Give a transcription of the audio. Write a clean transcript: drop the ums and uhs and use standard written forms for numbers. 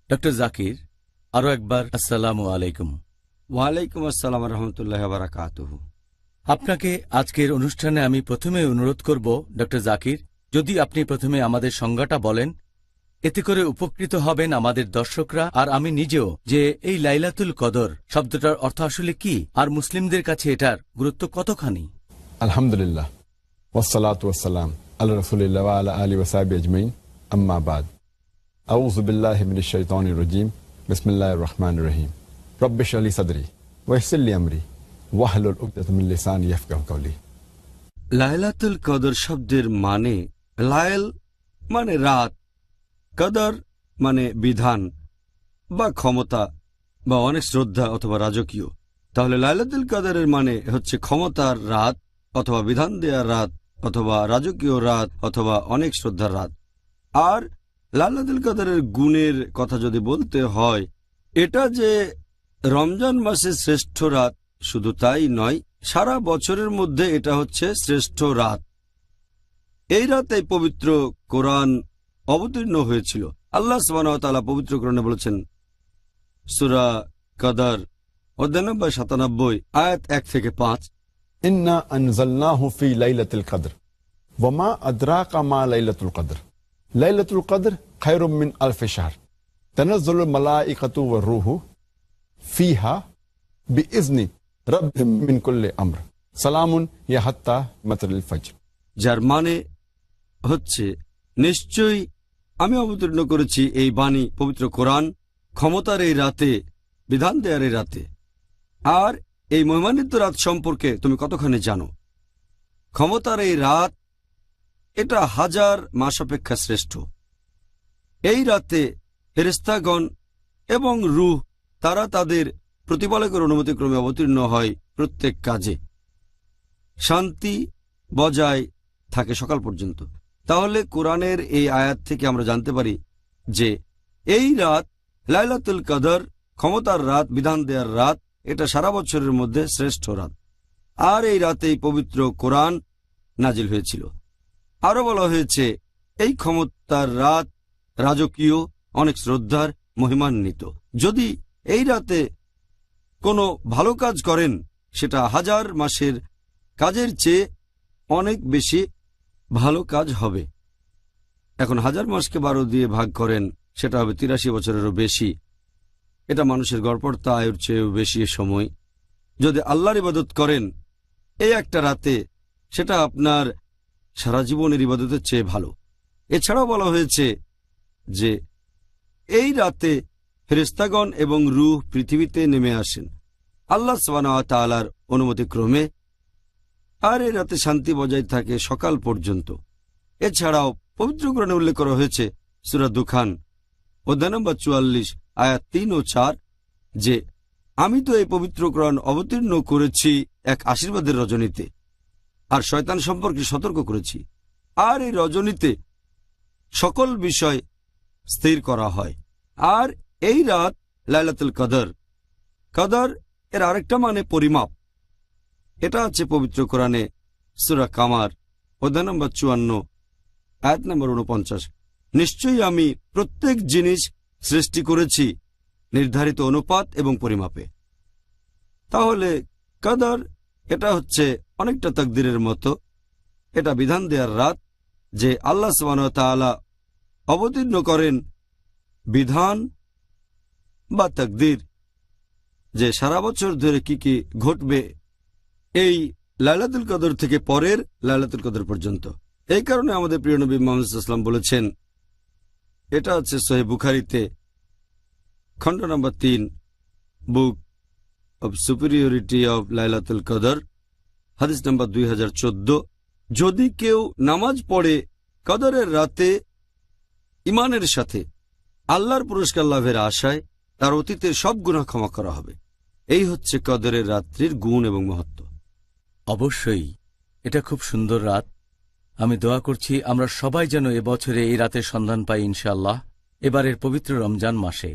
Doctor Zakir, আরও একবার আসসালামু আলাইকুম। ওয়ালাইকুম আসসালাম রহমতুল্লাহ বারাকাতুহু। আপনাকে আজকের অনুষ্ঠানে আমি প্রথমে অনুরোধ করব ডক্টর জাকির, যদি আপনি প্রথমে আমাদের সংজ্ঞাটা বলেন, এতে করে উপকৃত হবেন আমাদের দর্শকরা আর আমি নিজেও, যে এই লাইলাতুল কদর শব্দটার অর্থ আসলে কি আর মুসলিমদের কাছে এটার গুরুত্ব কতখানি। আলহামদুলিল্লাহ, ওয়াসসালাতু ওয়াসসালাম আলা রাসূলিল্লাহ ওয়া আলা আলিহি ওয়া সাহবিহি আজমাইন, আম্মা বাদ। আউযু বিল্লাহি মিনাশ শাইতানির রাজীম, বিসমিল্লাহির রহমানির রহিম। রব্বি ইশরাহ লি সাদরি ওয়া ইয়াসসির লি আমরি ওয়াহলুল উকদাতাম মিন লিসানি ইয়াফকাহু কাওলি। লাইলাতুল কদর শব্দের মানে, লাইল মানে রাত, কদর মানে বিধান বা ক্ষমতা বা অনেক শ্রদ্ধা অথবা রাজকীয়। তাহলে লাইলাতুল কদরের মানে হচ্ছে ক্ষমতার রাত অথবা বিধান দেওয়ার রাত অথবা রাজকীয় রাত অথবা অনেক শ্রদ্ধার রাত। আর লাইলাতুল কদরের গুণের কথা যদি বলতে হয়, এটা যে রমজান মাসের শ্রেষ্ঠ রাত শুধু তাই নয়, সারা বছরের মধ্যে এটা হচ্ছে শ্রেষ্ঠ রাত। এই রাতে পবিত্র কোরআন অবতীর্ণ হয়েছিল। আল্লাহ সুবহানাহু ওয়া তাআলা পবিত্র কোরআনে বলেছেন, সূরা কদর অধ্যায় নম্বর ৯৭ আয়াত ১ থেকে ৫, ইন্না আনজালনাহু ফি লাইলাতুল কদর ওয়া মা আদরাকা মা লাইলাতুল কদর লাইলাতুল কদর খায়রুম মিন আলফি শাহর তানাজ্জালুল মালাইকাতু ওয়ার রূহু ফিহা বিইজনি রাব্বিহিম মিন কুল্লি আমর সালামুন ইয়া হাত্তা মাতলাল ফজর। যার মানে হচ্ছে, নিশ্চয়ই আমি অবতীর্ণ করেছি এই বাণী পবিত্র কোরআন ক্ষমতার এই রাতে, বিধান দেয়ার এই রাতে। আর এই মহিমান্বিত রাত সম্পর্কে তুমি কতখানি জানো? ক্ষমতার এই রাত, এটা হাজার মাস অপেক্ষা শ্রেষ্ঠ। এই রাতে ফেরেশতাগণ এবং রূহ তারা তাদের প্রতিপালকের অনুমতিক্রমে অবতীর্ণ হয় প্রত্যেক কাজে। শান্তি বজায় থাকে সকাল পর্যন্ত। তাহলে কোরআনের এই আয়াত থেকে আমরা জানতে পারি যে এই রাত লাইলাতুল কদর, ক্ষমতার রাত, বিধান দেওয়ার রাত, এটা সারা বছরের মধ্যে শ্রেষ্ঠ রাত। আর এই রাতেই পবিত্র কোরআন নাজিল হয়েছিল। আরও বলা হয়েছে, এই ক্ষমতার রাত রাজকীয়, অনেক শ্রদ্ধার, মহিমান্বিত। যদি এই রাতে কোনো ভালো কাজ করেন, সেটা হাজার মাসের কাজের চেয়ে অনেক বেশি ভালো কাজ হবে। এখন হাজার মাসকে 12 দিয়ে ভাগ করেন, সেটা হবে 83 বছরেরও বেশি। এটা মানুষের গড়পড়তা আয়ুর চেয়েও বেশি সময়। যদি আল্লাহর ইবাদত করেন এই একটা রাতে, সেটা আপনার সারা জীবনের ইবাদতের চেয়ে ভালো। এছাড়াও বলা হয়েছে যে এই রাতে ফেরেশতাগণ এবং রূহ পৃথিবীতে নেমে আসেন আল্লাহ সুবহানাহু ওয়া তাআলার অনুমতিক্রমে। আর এই রাতে শান্তি বজায় থাকে সকাল পর্যন্ত। এছাড়াও পবিত্র কোরআনে উল্লেখ করা হয়েছে সূরা দুখান অধ্যায় নম্বর ৪৪ আয়াত ৩ ও ৪, যে আমি তো এই পবিত্র কোরআন অবতীর্ণ করেছি এক আশীর্বাদের রজনীতে, আর শয়তান সম্পর্কে সতর্ক করেছি। আর এই রজনীতে সকল বিষয় স্থির করা হয়। আর এই রাত লাইলাতুল কদর। কদর এর আরেকটা মানে পরিমাপ। এটা আছে পবিত্র কোরআনে সূরা কামার অধ্যায় নম্বর ৫৪ আয়াত নম্বর ৪৯। নিশ্চয়ই আমি প্রত্যেক জিনিস সৃষ্টি করেছি নির্ধারিত অনুপাত এবং পরিমাপে। তাহলে কদর এটা হচ্ছে অনেকটা তাকদীরের মতো। এটা বিধান দেওয়ার রাত, যে আল্লাহ সুবহানাহু ওয়া তাআলা অবতীর্ণ করেন বিধান বা তাকদীর, যে সারা বছর ধরে কি কি ঘটবে এই লাইলাতুল কদর থেকে পরের লাইলাতুল কদর পর্যন্ত। এই কারণে আমাদের প্রিয় নবী মুহাম্মদ সাল্লাল্লাহু আলাইহি ওয়াসাল্লাম বলেছেন, এটা আছে সহিহ বুখারীতে খণ্ড নম্বর ৩, বুক অব সুপিরিয়রিটি অব লাইলাতুল কদর, হাদিস নম্বর 2014, যদি কেউ নামাজ পড়ে কদরের রাতে ইমানের সাথে আল্লাহর পুরস্কার লাভের আশায়, তার অতীতের সব গুনাহ ক্ষমা করা হবে। এই হচ্ছে কদরের রাত্রির গুণ এবং মহত্ব। অবশ্যই এটা খুব সুন্দর রাত। আমি দোয়া করছি আমরা সবাই যেন এবছরে এই রাতের সন্ধান পাই ইনশাআল্লাহ, এবারের পবিত্র রমজান মাসে।